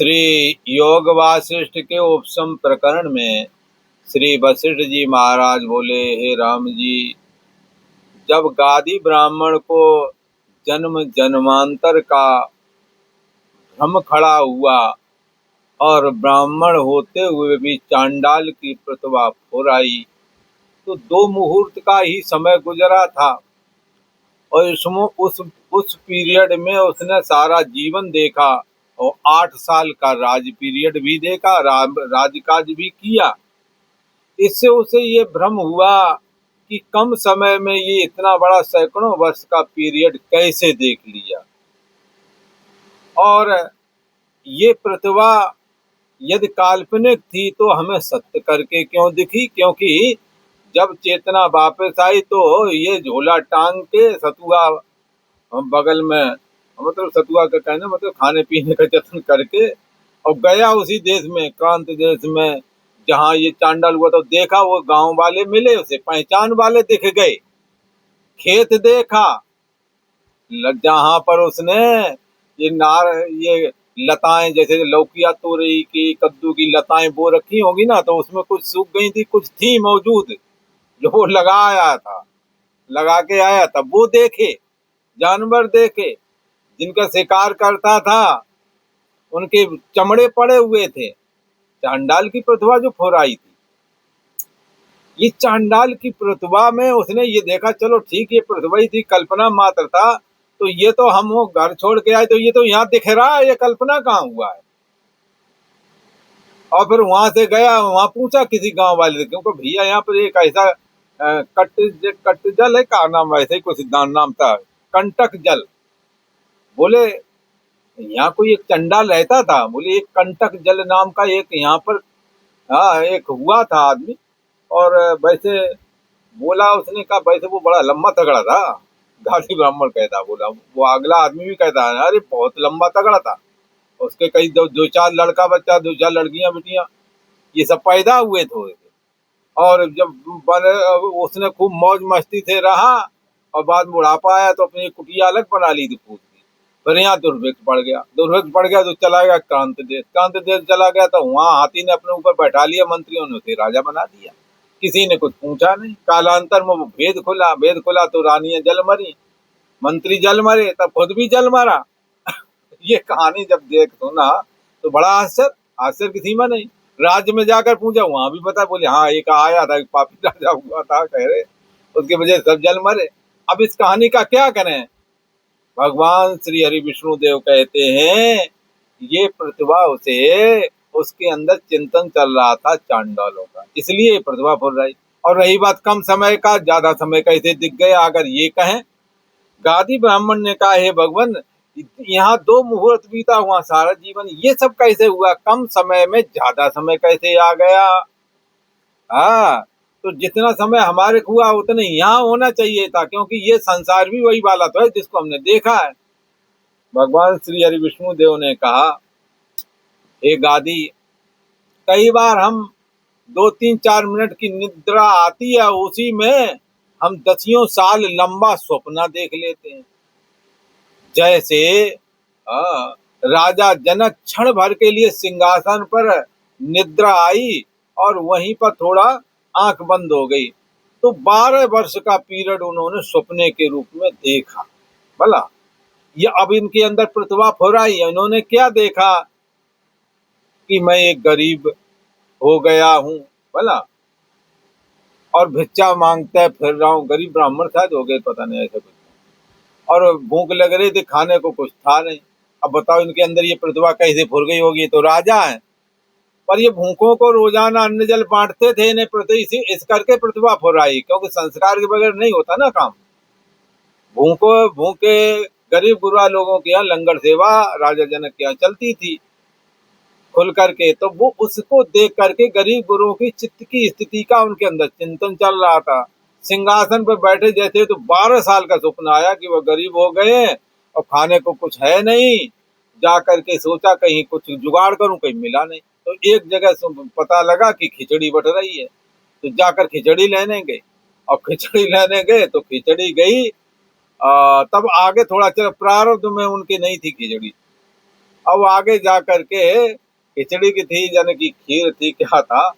श्री योग वासिष्ठ के उपसम प्रकरण में श्री वशिष्ठ जी महाराज बोले, हे राम जी, जब गादी ब्राह्मण को जन्म जन्मांतर का भ्रम खड़ा हुआ और ब्राह्मण होते हुए भी चांडाल की प्रतिभा फुराई, तो 2 मुहूर्त का ही समय गुजरा था। और इसमें उस पीरियड में उसने सारा जीवन देखा और 8 साल का राज पीरियड भी देखा, राजकाज भी किया। इससे उसे ये भ्रम हुआ कि कम समय में ये इतना बड़ा सैकड़ों वर्ष का पीरियड कैसे देख लिया। और ये प्रतिभा यदि काल्पनिक थी तो हमें सत्य करके क्यों दिखी? क्योंकि जब चेतना वापस आई तो ये झोला टांग के सतुआ बगल में, मतलब सतुआ का कहना मतलब खाने पीने का जतन करके, और गया उसी देश में, क्रांत देश में, जहाँ ये चांडाल हुआ। तो देखा, वो गांव वाले मिले उसे, पहचान वाले दिख गए, खेत देखा जहाँ पर उसने ये लताएं, जैसे लौकिया तोरई की कद्दू की लताएं बो रखी होगी ना, तो उसमें कुछ सूख गई थी, कुछ थी मौजूद जो वो लगा आया था, लगा के आया था। वो देखे, जानवर देखे, जिनका शिकार करता था उनके चमड़े पड़े हुए थे। चांडाल की प्रतिभा जो फुराई थी, ये चांडाल की प्रतिभा में उसने ये देखा, चलो ठीक, ये प्रतिभा ही थी, कल्पना मात्र था। तो ये तो हम वो घर छोड़ के आए तो ये तो यहाँ दिख रहा है, ये कल्पना कहाँ हुआ है। और फिर वहां से गया, वहां पूछा किसी गांव वाले से, क्योंकि भैया यहाँ पर एक ऐसा कट जल है, का नाम वैसे ही कुछ नाम था, कंटक जल। बोले यहाँ कोई एक चंडाल रहता था, बोले एक कंटक जल नाम का एक यहाँ पर, हाँ, एक हुआ था आदमी। और वैसे बोला उसने, कहा वैसे वो बड़ा लंबा तगड़ा था। गाली ब्राह्मण कहता, बोला वो अगला आदमी भी कहता है, अरे बहुत लंबा तगड़ा था। उसके कई दो चार लड़का बच्चा, 2 4 लड़कियां बेटियां, ये सब पैदा हुए थे। और जब उसने खूब मौज मस्ती से रहा और बाद में बुढ़ापा आया तो अपनी कुटिया अलग बना ली थी पूछ की। फिर यहाँ दुर्भिक्ष पड़ गया तो चला गया क्रांत देश चला गया, तो वहाँ हाथी ने अपने ऊपर बैठा लिया, मंत्रियों ने उसे राजा बना दिया, किसी ने कुछ पूछा नहीं। कालांतर में वो भेद खुला तो रानियां जल मरी, मंत्री जल मरे, तब खुद भी जल मरा। ये कहानी जब देख सुना तो बड़ा आश्चर्य की सीमा नहीं। राज्य में जाकर पूछा, वहां भी पता, बोले हाँ एक आया था, एक पापी राजा हुआ था, कह रहे उसकी वजह से सब जल मरे। अब इस कहानी का क्या करें? भगवान श्री हरि विष्णु देव कहते हैं, ये प्रतिभा उसे, उसके अंदर चिंतन चल रहा था चांडालों का, इसलिए प्रतिभा फुल रही। और रही बात कम समय का, ज्यादा समय कैसे दिख गया? अगर ये कहें, गादी ब्राह्मण ने कहा, हे भगवान, यहाँ 2 मुहूर्त बीता हुआ सारा जीवन, ये सब कैसे हुआ? कम समय में ज्यादा समय कैसे आ गया? हाँ, तो जितना समय हमारे हुआ उतने यहाँ होना चाहिए था, क्योंकि ये संसार भी वही वाला तो है जिसको हमने देखा है। भगवान श्री हरि विष्णु देव ने कहा, हे गादी, कई बार हम 2 3 4 मिनट की निद्रा आती है, उसी में हम 10 साल लंबा स्वप्न देख लेते हैं। जैसे राजा जनक क्षण भर के लिए सिंहासन पर निद्रा आई और वहीं पर थोड़ा आंख बंद हो गई, तो 12 वर्ष का पीरियड उन्होंने सपने के रूप में देखा। भला ये अब इनके अंदर प्रतिभा फुराई, इन्होंने क्या देखा कि मैं एक गरीब हो गया हूँ, भला, और भिक्षा मांगते फिर रहा हूँ। गरीब ब्राह्मण शायद हो गए, पता नहीं, ऐसा कुछ। और भूख लग रही थी, खाने को कुछ था नहीं। अब बताओ इनके अंदर ये प्रतिभा कैसे फुर गई होगी? तो राजा है, पर ये भूखों को रोजाना अन्न जल बांटते थे, इन्हें इस करके प्रतिभा फुराई, क्योंकि संस्कार के बगैर नहीं होता ना काम। भूखे गरीब गुरबा लोगों के यहाँ लंगर सेवा राजा जनक के यहाँ चलती थी खुल करके, तो वो उसको देख करके गरीब गुरुओं की चित्त की स्थिति का उनके अंदर चिंतन चल रहा था। सिंहासन पर बैठे जैसे, तो 12 साल का सपना आया कि वह गरीब हो गए हैं और खाने को कुछ है नहीं। जा करके सोचा कहीं कुछ जुगाड़ करूं, कहीं मिला नहीं, तो एक जगह पता लगा कि खिचड़ी बट रही है, तो जाकर खिचड़ी लेने गए। और खिचड़ी लेने गए तो खिचड़ी गई, तब आगे थोड़ा चल, प्रारब्ध में उनके नहीं थी खिचड़ी, अब आगे जा करके खिचड़ी की थी, जन की खीर थी, क्या था,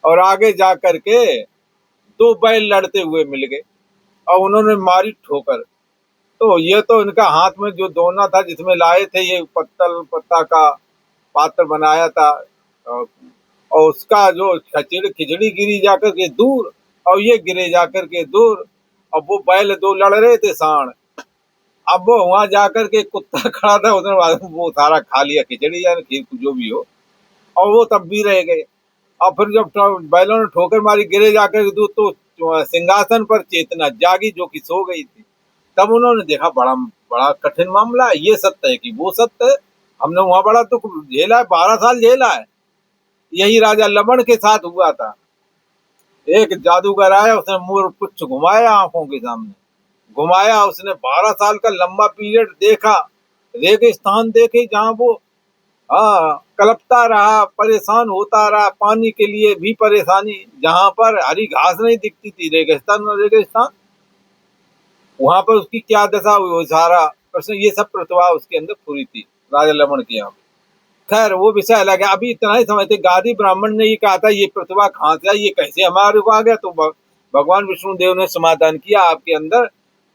और आगे जा करके दो बैल लड़ते हुए मिल गए और उन्होंने मारी ठोकर। तो ये तो इनका हाथ में जो दोना था जिसमें लाए थे, ये पत्तल पत्ता का पात्र बनाया था, और और उसका जो खिचड़ी खिचड़ी गिरी जाकर के दूर, और ये गिरे जाकर के दूर। अब वो बैल दो लड़ रहे थे साण। अब वो वहां जाकर के कुत्ता खड़ा था, उसने वो सारा खा लिया, खिचड़ी या खीर जो भी हो, और वो तब भी रह गए। और फिर जब बैलों ने ठोकर मारी, गिरे जाकर दूध, तो सिंहासन पर चेतना जागी जो कि सो गई थी। तब उन्होंने देखा बड़ा बड़ा कठिन मामला है, ये सत्य है कि वो सत्य है। हमने वहां बड़ा दुख झेला है, 12 साल झेला है। यही राजा लवण के साथ हुआ था। एक जादूगर आया, उसने मोर पुच्छ घुमाया आंखों के सामने, घुमाया, उसने 12 साल का लंबा पीरियड देखा, रेगिस्तान देखे जहां वो कलपता रहा, परेशान होता रहा, पानी के लिए भी परेशानी, जहां पर हरी घास नहीं दिखती थी, रेगिस्तान में रेगिस्तान, वहां पर उसकी क्या दशा हुई, वो सारा प्रश्न, ये सब प्रतिभा उसके अंदर पूरी थी राजा लवण के यहाँ। खैर वो विषय अलग है, अभी इतना ही समझते। गादी ब्राह्मण ने ये कहा था, ये प्रतिभा कहाँ से आई, ये कैसे हमारे को आ गया, तो भगवान विष्णु देव ने समाधान किया, आपके अंदर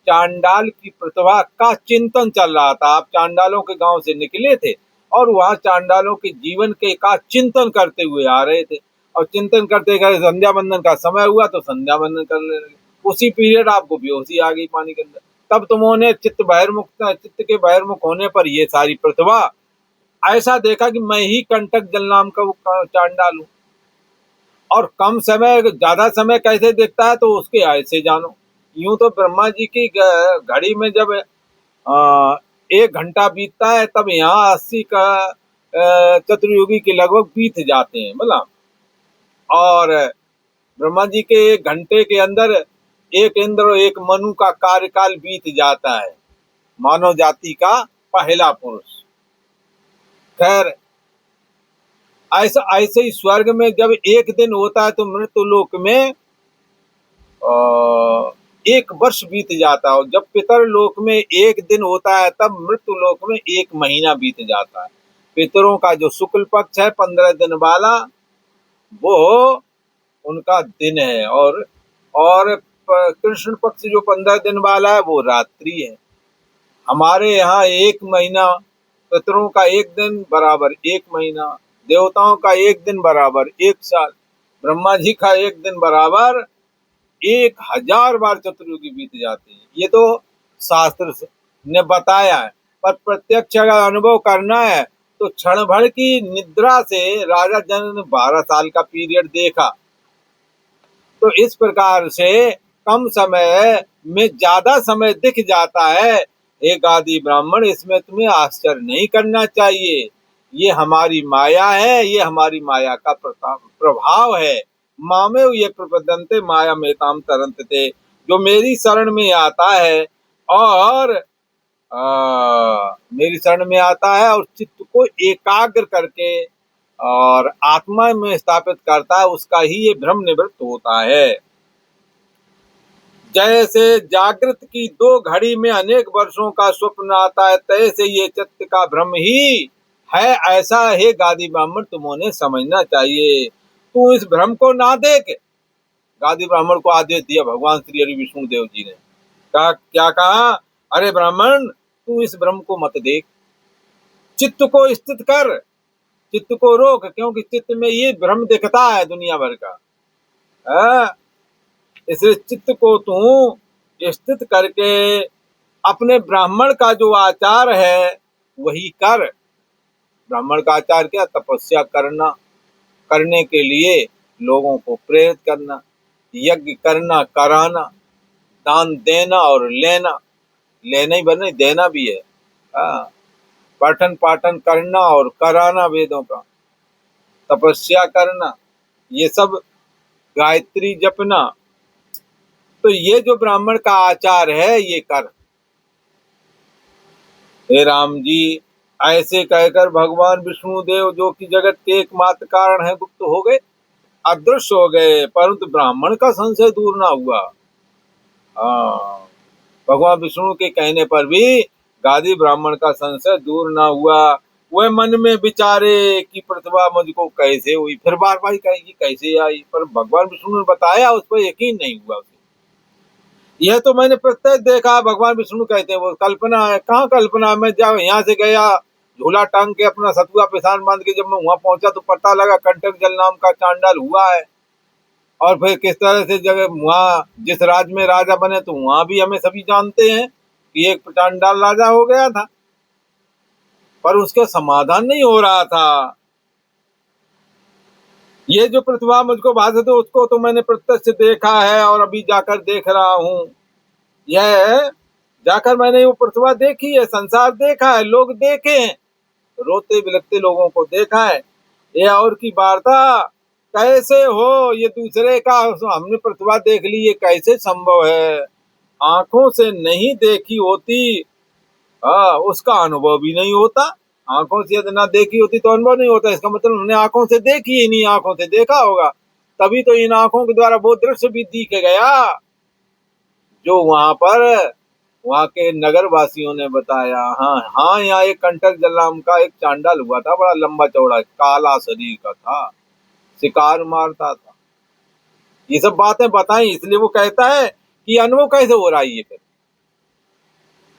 चांडाल की प्रतिभा का चिंतन चल रहा था। आप चांडालों के गांव से निकले थे और वहां चांडालों के जीवन के का चिंतन करते हुए आ रहे थे, और चिंतन करते करते संध्या बंदन का समय हुआ तो संध्या बंदन करने लगे। उसी पीरियड आपको बेहोशी आ गई पानी के अंदर। तब तुमने चित्त के बहिर्मुख होने पर ये सारी प्रतिभा, ऐसा देखा कि मैं ही कंटक जल नाम का वो चांडाल हूं। और कम समय ज्यादा समय कैसे देखता है, तो उसके ऐसे जानो। यूं तो ब्रह्मा जी की घड़ी में जब 1 घंटा बीतता है, तब यहाँ 80 का चतुर्युगी के लगभग बीत जाते हैं, बोला। और ब्रह्मा जी के 1 घंटे के अंदर एक इंद्र और एक मनु का कार्यकाल बीत जाता है, मानव जाति का पहला पुरुष। खैर ऐसा ऐसे ही स्वर्ग में जब एक दिन होता है, तो मृत्यु लोक में 1 वर्ष बीत जाता है, और जब पितर लोक में एक दिन होता है, तब मृत्यु लोक में 1 महीना बीत जाता है। पितरों का जो शुक्ल पक्ष है 15 दिन वाला, वो उनका दिन है, और कृष्ण पक्ष जो 15 दिन वाला है, वो रात्रि है। हमारे यहाँ 1 महीना, पितरों का 1 दिन बराबर 1 महीना, देवताओं का 1 दिन बराबर 1 साल, ब्रह्मा जी का 1 दिन बराबर 1000 बार चतुर्युगी बीत जाती है। ये तो शास्त्र ने बताया है, पर प्रत्यक्ष अगर अनुभव करना है, तो क्षण भर की निद्रा से राजा जन ने 12 साल का पीरियड देखा। तो इस प्रकार से कम समय में ज्यादा समय दिख जाता है। हे गादी ब्राह्मण, इसमें तुम्हें आश्चर्य नहीं करना चाहिए। ये हमारी माया है, ये हमारी माया का प्रभाव है। मामेव ये प्रपद्यन्ते माया मेताम तरन्ते, जो मेरी शरण में आता है और मेरी शरण में आता है और चित्त को एकाग्र करके और आत्मा में स्थापित करता है, उसका ही ये भ्रम निवृत्त होता है। जैसे जागृत की 2 घड़ी में अनेक वर्षों का स्वप्न आता है, तैसे ये चित्त का भ्रम ही है, ऐसा है गादी ब्राह्मण तुम्हें समझना चाहिए। तू इस भ्रम को ना देख। गादी ब्राह्मण को आदेश दिया भगवान श्री हरि विष्णु देव जी ने। क्या कहा? अरे ब्राह्मण, तू इस भ्रम को मत देख, चित्त को स्थित कर, चित्त को रोक, क्योंकि चित्त में ये भ्रम दिखता है दुनिया भर का। इसलिए चित्त को तू स्थित करके अपने ब्राह्मण का जो आचार है वही कर। ब्राह्मण का आचार क्या? तपस्या करना, करने के लिए लोगों को प्रेरित करना, यज्ञ करना, कराना, दान देना और लेना, लेना ही बने, देना भी है। पठन पाठन करना और कराना वेदों का, तपस्या करना, ये सब, गायत्री जपना। तो ये जो ब्राह्मण का आचार है ये कर। हे राम जी, ऐसे कहकर भगवान विष्णु देव, जो कि जगत के एकमात्र कारण है, गुप्त हो गए, अदृश्य हो गए, परंतु ब्राह्मण का संशय दूर ना हुआ। भगवान विष्णु के कहने पर भी गादी ब्राह्मण का संशय दूर ना हुआ। वह मन में विचारे कि प्रतिभा मुझको कैसे हुई। फिर बार बार कहेगी कैसे आई, पर भगवान विष्णु ने बताया, उस पर यकीन नहीं हुआ उसे। यह तो मैंने प्रत्यक्ष देखा। भगवान विष्णु कहते हैं वो कल्पना है। कहाँ कल्पना है? मैं जब यहाँ से गया झूला टांग के अपना सतुआ पिसान बांध के, जब मैं वहां पहुंचा तो पता लगा कंटक जल नाम का चांडाल हुआ है। और फिर किस तरह से जगह वहां जिस राज्य में राजा बने, तो वहां भी हमें सभी जानते हैं कि एक चांडाल राजा हो गया था, पर उसका समाधान नहीं हो रहा था। ये जो प्रतिभा मुझको भाषित है उसको तो मैंने प्रत्यक्ष देखा है और अभी जाकर देख रहा हूँ। यह जाकर मैंने वो प्रतिभा देखी है, संसार देखा है, लोग देखे हैं, रोते बिलखते लोगों को देखा है। ये और की वार्ता कैसे हो, ये दूसरे का हमने प्रतिभा देख ली, ये कैसे संभव है? आंखों से नहीं देखी होती, उसका अनुभव भी नहीं होता। आंखों से यदि ना देखी होती तो अनुभव नहीं होता। इसका मतलब हमने आंखों से देखी ही नहीं, आंखों से देखा होगा तभी तो इन आंखों के द्वारा वो दृश्य भी दिख गया जो वहां के नगर वासियों ने बताया। हाँ हाँ, यहाँ एक कंटक जल नाम का एक चांडाल हुआ था, बड़ा लंबा चौड़ा काला शरीर का था, शिकार मारता था। ये सब बातें बताई, इसलिए वो कहता है कि अनुभव कैसे हो रहा है। ये फिर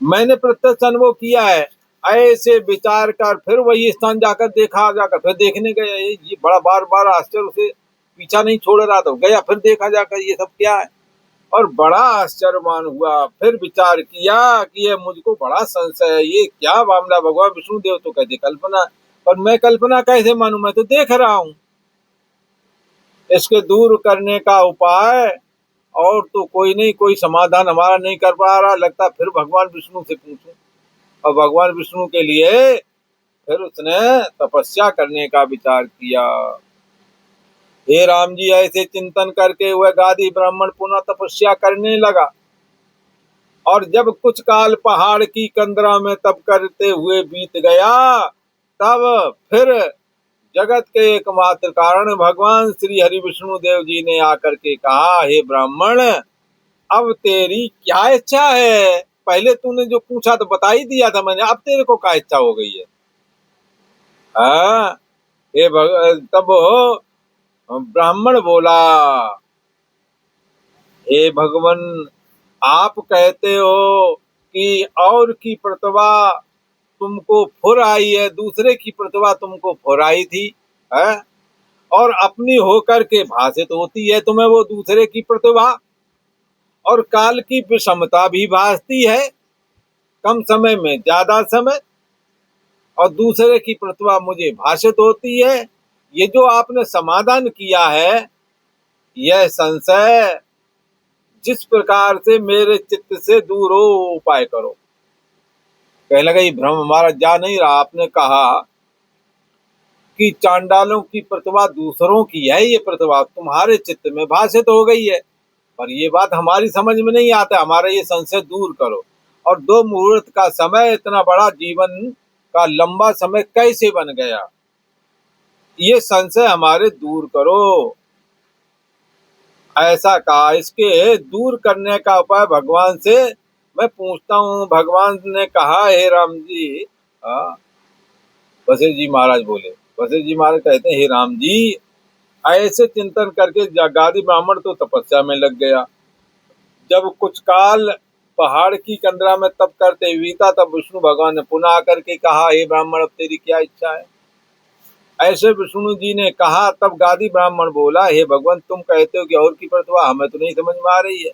मैंने प्रत्यक्ष अनुभव किया है। ऐसे विचार कर फिर वही स्थान जाकर देखा, जाकर फिर देखने गए। ये बड़ा बार बार आश्चर्य से पीछा नहीं छोड़ रहा था, गया फिर देखा जाकर ये सब क्या है, और बड़ा आश्चर्यमान हुआ। फिर विचार किया कि ये मुझको बड़ा संशय है, ये क्या मामला। भगवान विष्णु देव तो कहते कल्पना, पर मैं कल्पना कैसे मानूं, मैं तो देख रहा हूं। इसके दूर करने का उपाय और तो कोई नहीं, कोई समाधान हमारा नहीं कर पा रहा। लगता फिर भगवान विष्णु से पूछूं। और भगवान विष्णु के लिए फिर उसने तपस्या करने का विचार किया। हे राम जी, ऐसे चिंतन करके वह गादी ब्राह्मण पुनः तपस्या करने लगा। और जब कुछ काल पहाड़ की कंदरा में तप करते हुए बीत गया, तब फिर जगत के एकमात्र कारण भगवान श्री हरि विष्णु देव जी ने आकर के कहा, हे ब्राह्मण, अब तेरी क्या इच्छा है? पहले तूने जो पूछा तो बता ही दिया था मैंने, अब तेरे को क्या इच्छा हो गई है? हाँ, तब ब्राह्मण बोला, हे भगवान, आप कहते हो कि और की प्रतिभा तुमको फुर आई है, दूसरे की प्रतिभा तुमको फुर आई थी, है? और अपनी होकर के भाषित होती है तुम्हें वो दूसरे की प्रतिभा, और काल की विषमता भी भासती है, कम समय में ज्यादा समय, और दूसरे की प्रतिभा मुझे भाषित होती है। ये जो आपने समाधान किया है, यह संशय जिस प्रकार से मेरे चित्त से दूर हो उपाय करो। कहने लगा ये भ्रम हमारा जा नहीं रहा। आपने कहा कि चांडालों की प्रतिभा दूसरों की है, ये प्रतिभा तुम्हारे चित्त में भाषित हो गई है, पर ये बात हमारी समझ में नहीं आता। हमारा ये संशय दूर करो। और 2 मुहूर्त का समय, इतना बड़ा जीवन का लंबा समय कैसे बन गया, ये संशय हमारे दूर करो। ऐसा कहा। इसके दूर करने का उपाय भगवान से मैं पूछता हूँ। भगवान ने कहा, हे राम जी, वशिष्ठ जी महाराज बोले, वशिष्ठ जी महाराज कहते हैं, हे राम जी, ऐसे चिंतन करके गादी ब्राह्मण तो तपस्या में लग गया। जब कुछ काल पहाड़ की कंदरा में तप करते बीता, तब विष्णु भगवान ने पुनः आकर के कहा, हे ब्राह्मण, अब तेरी क्या इच्छा है? ऐसे विष्णु जी ने कहा। तब गादी ब्राह्मण बोला, हे भगवान, तुम कहते हो कि और की प्रतिभा, हमें तो नहीं समझ में आ रही है।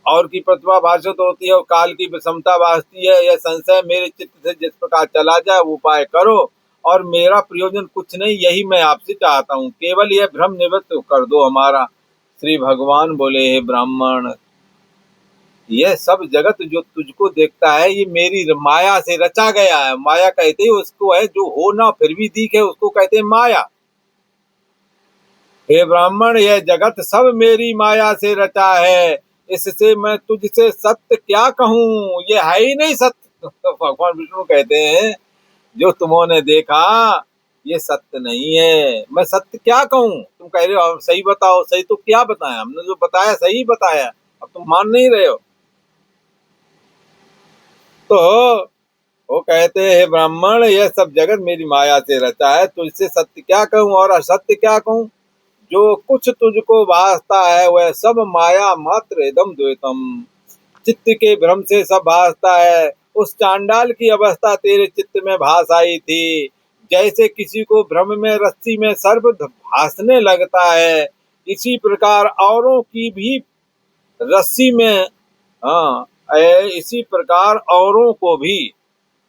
और की प्रतिभा भाषित होती है और काल की विषमता भासती है, यह संशय मेरे चित्त से जिस प्रकार चला जाए वो उपाय करो, और मेरा प्रयोजन कुछ नहीं, यही मैं आपसे चाहता हूँ, केवल यह भ्रम निवृत्त कर दो हमारा। श्री भगवान बोले, हे ब्राह्मण, यह सब जगत जो तुझको देखता है, ये मेरी माया से रचा गया है। माया कहते हैं उसको है जो हो ना फिर भी दिखे, उसको कहते हैं माया। हे ब्राह्मण, यह जगत सब मेरी माया से रचा है, इससे मैं तुझसे सत्य क्या कहूँ, ये है ही नहीं सत्य। भगवान विष्णु कहते हैं, जो तुमने देखा ये सत्य नहीं है, मैं सत्य क्या कहूँ? तुम कह रहे हो सही बताओ, सही तो क्या बताया? हमने जो बताया सही बताया, अब तुम मान नहीं रहे हो। तो वो कह कहते हैं ब्राह्मण, यह सब जगत मेरी माया से रचा है, तुझसे सत्य क्या कहूं और असत्य क्या कहूं। जो कुछ तुझको भासता है वह सब माया मात्र इदम द्वैतम। चित्त के भ्रम से सब भासता है। उस चांडाल की अवस्था तेरे चित्त में भास आई थी। जैसे किसी को भ्रम में रस्सी में सर्प भासने लगता है, इसी प्रकार औरों की भी रस्सी में, हाँ, इसी प्रकार औरों को भी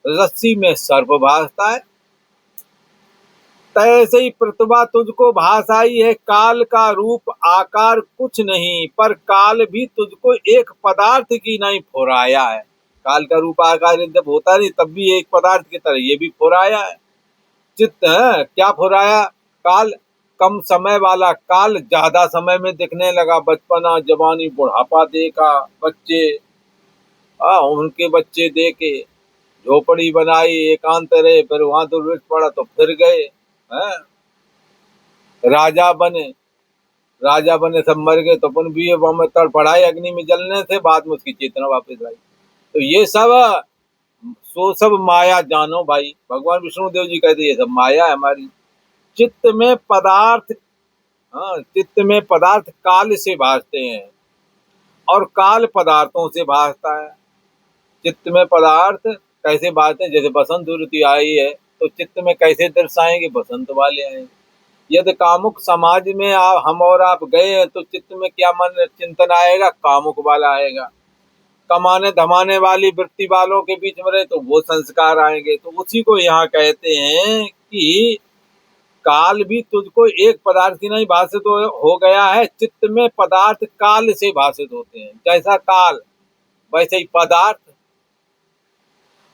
रस्सी में सर्प भासता है। तैसे ही प्रतिभा तुझको भास आई है। काल का रूप आकार कुछ नहीं, पर काल भी तुझको एक पदार्थ की नहीं फुराया है। काल का रूप आकार जब होता नहीं तब भी एक पदार्थ की तरह ये भी फुराया है। चित्त है क्या फुराया? काल कम समय वाला काल ज्यादा समय में दिखने लगा। बचपना जवानी बुढ़ापा देखा, बच्चे, उनके बच्चे देखे, झोपड़ी बनाई, एकांत रहे, फिर वहां दुर्भिक्ष पड़ा तो फिर गए, हैं? राजा बने, राजा बने सब मर गए तो अपन भी में तड़पड़ाई अग्नि में जलने से बाद में उसकी चेतना वापस आई। तो ये सब सब माया जानो भाई। भगवान विष्णु देव जी कहते ये सब माया है हमारी। चित्त में पदार्थ, हाँ, चित्त में पदार्थ काल से भासते हैं और काल पदार्थों से भासता है। चित्त में पदार्थ कैसे भासते हैं? जैसे बसंत ऋतु आई है तो चित्त में कैसे दर्शाएंगे? बसंत वाले आएंगे। यदि कामुक समाज में हम और आप गए हैं तो चित्त में क्या मन चिंतन आएगा? कामुक वाला आएगा। कमाने धमाने वाली वृत्ति वालों के बीच में रहे तो वो संस्कार आएंगे। तो उसी को यहाँ कहते हैं कि काल भी तुझको एक पदार्थ की नहीं भाषित हो गया है। चित्त में पदार्थ काल से भाषित होते हैं। जैसा काल वैसे ही पदार्थ,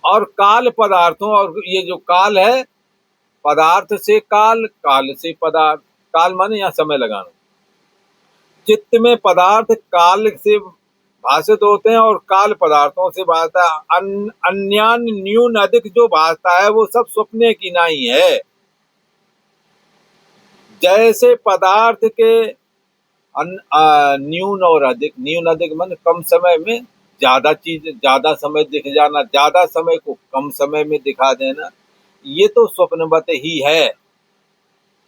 और काल पदार्थों, और ये जो काल है पदार्थ से काल, काल से पदार्थ। काल माने यहाँ समय लगाना। चित्त में पदार्थ काल से भाषित होते हैं और काल पदार्थों से भाषता है। अन्यान न्यून अधिक जो भाषता है वो सब स्वप्ने की नहीं है। जैसे पदार्थ के न्यून और अधिक, न्यून अधिक मन कम समय में ज्यादा चीज, ज्यादा समय दिख जाना, ज्यादा समय को कम समय में दिखा देना, ये तो स्वप्नवत ही है।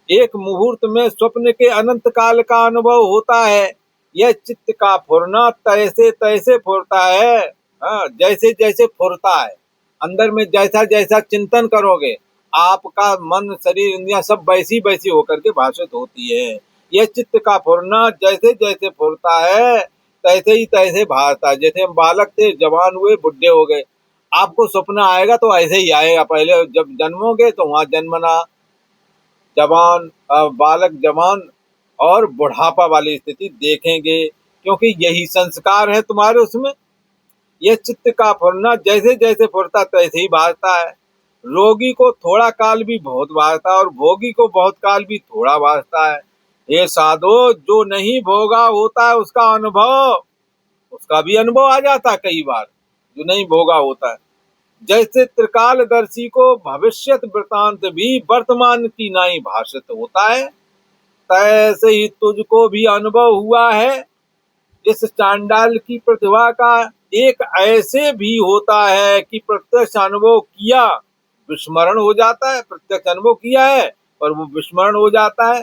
एक मुहूर्त में स्वप्न के अनंत काल का अनुभव होता है। यह चित्त का फुरना तैसे तैसे फुरता है, जैसे जैसे फुरता है। अंदर में जैसा जैसा चिंतन करोगे आपका मन शरीर इंद्रियां सब वैसी वैसी होकर के भाषित होती है। यह चित्त का फुरना जैसे जैसे फुरता है तैसे ही तैसे भासता है। जैसे हम बालक थे, जवान हुए, बुढ़े हो गए, आपको स्वप्न आएगा तो ऐसे ही आएगा। पहले जब जन्मोगे तो वहां जन्मना, जवान, बालक, जवान और बुढ़ापा वाली स्थिति देखेंगे, क्योंकि यही संस्कार है तुम्हारे उसमें। यह चित्त का फुरना जैसे जैसे फुरता तैसे ही भासता है। रोगी को थोड़ा काल भी बहुत भासता है और भोगी को बहुत काल भी थोड़ा भासता है। ये साधो, जो नहीं भोगा होता है उसका अनुभव, उसका भी अनुभव आ जाता है कई बार, जो नहीं भोगा होता है। जैसे त्रिकालदर्शी को भविष्यत वृतांत भी वर्तमान की नाई भाषित होता है, तैसे ही तुझको भी अनुभव हुआ है। इस चांडाल की प्रतिभा का एक ऐसे भी होता है कि प्रत्यक्ष अनुभव किया विस्मरण हो जाता है। प्रत्यक्ष अनुभव किया है पर वो विस्मरण हो जाता है।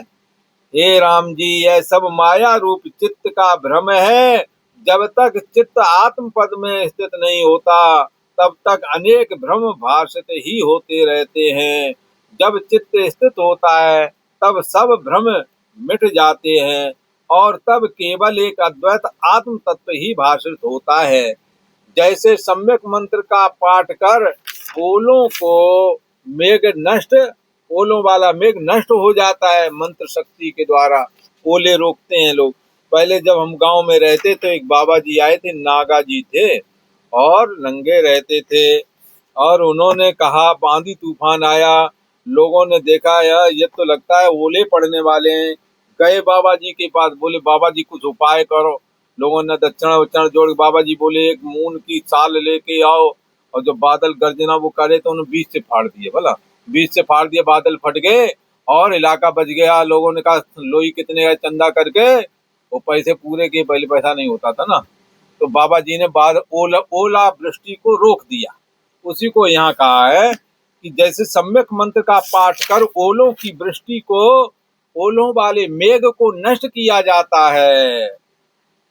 हे राम जी, यह सब माया रूप चित्त का भ्रम है। जब तक चित्त आत्म पद में स्थित नहीं होता तब तक अनेक भ्रम भाषित ही होते रहते हैं। जब चित्त स्थित होता है तब सब भ्रम मिट जाते हैं और तब केवल एक अद्वैत आत्म तत्व ही भाषित होता है। जैसे सम्यक मंत्र का पाठ कर ओलों को मेघ नष्ट, ओलों वाला मेघ नष्ट हो जाता है मंत्र शक्ति के द्वारा। ओले रोकते हैं लोग। पहले जब हम गांव में रहते तो एक बाबा जी आए थे, नागा जी थे और नंगे रहते थे, और उन्होंने कहा आंधी तूफान आया, लोगों ने देखा यार ये तो लगता है ओले पड़ने वाले हैं। गए बाबा जी के पास, बोले बाबा जी कुछ उपाय करो। लोगों ने दक्षिणा वक्षिणा जोड़, बाबा जी बोले एक मून की साल लेके आओ, और जब बादल गर्जना वो करे तो उन्होंने बीच से फाड़ दिए। बोला बीच से फाड़ दिए, बादल फट गए और इलाका बच गया। लोगों ने कहा लोई कितने है चंदा करके, वो पैसे पूरे किए, पहले पैसा नहीं होता था ना। तो बाबा जी ने बाद ओला वृष्टि को रोक दिया। उसी को यहाँ कहा है कि जैसे सम्यक मंत्र का पाठ कर ओलों की वृष्टि को, ओलों वाले मेघ को नष्ट किया जाता है,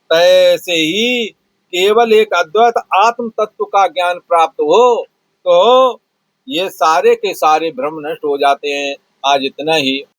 तैसे ही केवल एक अद्वैत आत्म तत्व का ज्ञान प्राप्त हो तो ये सारे के सारे भ्रम नष्ट हो जाते हैं। आज इतना ही।